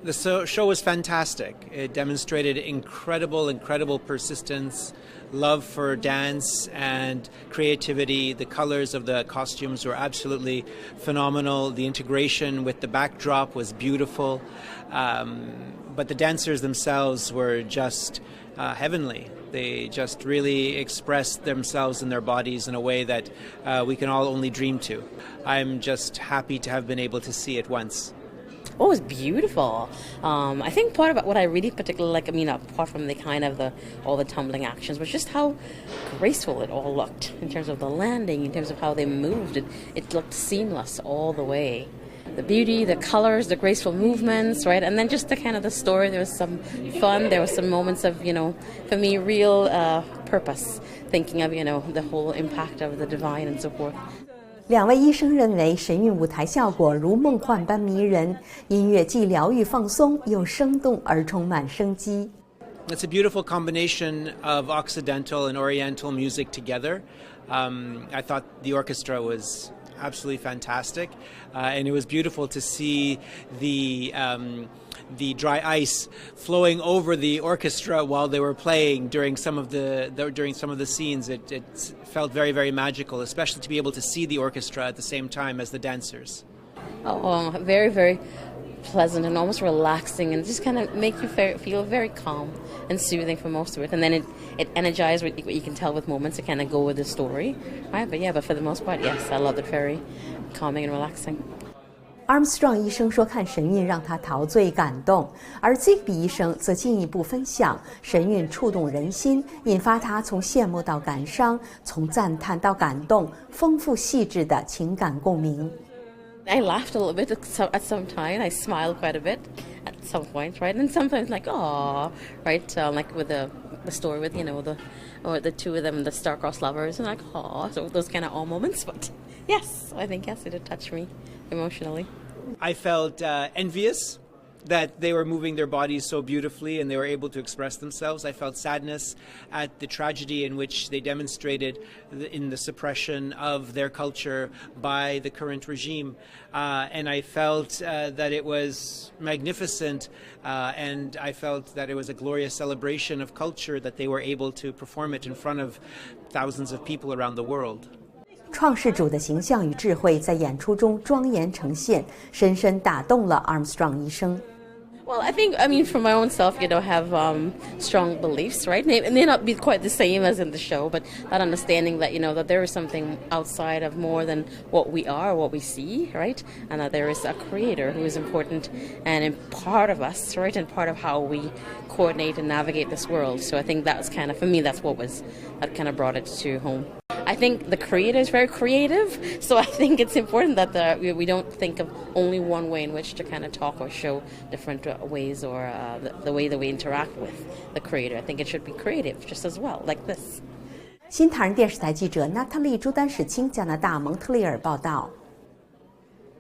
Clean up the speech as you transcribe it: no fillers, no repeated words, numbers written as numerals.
The show was fantastic. It demonstrated incredible persistence, love for dance and creativity. The colors of the costumes were absolutely phenomenal. The integration with the backdrop was beautiful. But the dancers themselves were just heavenly. They just really expressed themselves and their bodies in a way that we can all only dream to. I'm just happy to have been able to see it once. Oh, it was beautiful. I think part of what I really particularly like, apart from the kind of all the tumbling actions, was just how graceful it all looked in terms of the landing, in terms of how they moved. It looked seamless all the way. The beauty, the colors, the graceful movements, right? And then just the story. There was some fun. There was some moments of, for me, real purpose, thinking of, the whole impact of the divine and so forth. 两位医生认为神韵舞台效果如梦幻般迷人，音乐既疗愈放松，又生动而充满生机。It's a beautiful combination of Occidental and Oriental music together. I thought the orchestra was absolutely fantastic, and it was beautiful to see the dry ice flowing over the orchestra while they were playing during some of the scenes. It felt very magical, especially to be able to see the orchestra at the same time as the dancers. Oh, very pleasant and almost relaxing, and just kind of make you feel very calm and soothing for most of it. And then it energized what you can tell with moments to kind of go with the story, right? But for the most part, yes, I loved it. Very calming and relaxing. Armstrong 医生说看神韵让他陶醉感动，而 Zigby 医生则进一步分享神韵触动人心，引发他从羡慕到感伤，从赞叹到感动，丰富细致的情感共鸣。I laughed a little bit at some time. I smiled quite a bit at some point, right? And sometimes like, oh, right, like with the story with the two of them, the star-crossed lovers, and like, oh, so those kind of awe moments. But yes, I think it did touch me emotionally. I felt envious that they were moving their bodies so beautifully and they were able to express themselves. I felt sadness at the tragedy in which they demonstrated in the suppression of their culture by the current regime. And I felt that it was magnificent, and I felt that it was a glorious celebration of culture that they were able to perform it in front of thousands of people around the world. 创世主的形象与智慧在演出中庄严呈现，深深打动了 Armstrong 医生。Well, I mean, for my own self, have strong beliefs, right? It may not be quite the same as in the show, but that understanding that, that there is something outside of more than what we are, what we see, right? And that there is a creator who is important and part of us, right? And part of how we coordinate and navigate this world. So I think that's for me, that kind of brought it to home. I think the creator is very creative, so I think it's important that we don't think of only one way in which to kind of talk or show different ways or the way that we interact with the creator. I think it should be creative just as well, like this. 新唐人电视台记者娜塔莉·朱丹史清加拿大蒙特利尔报道。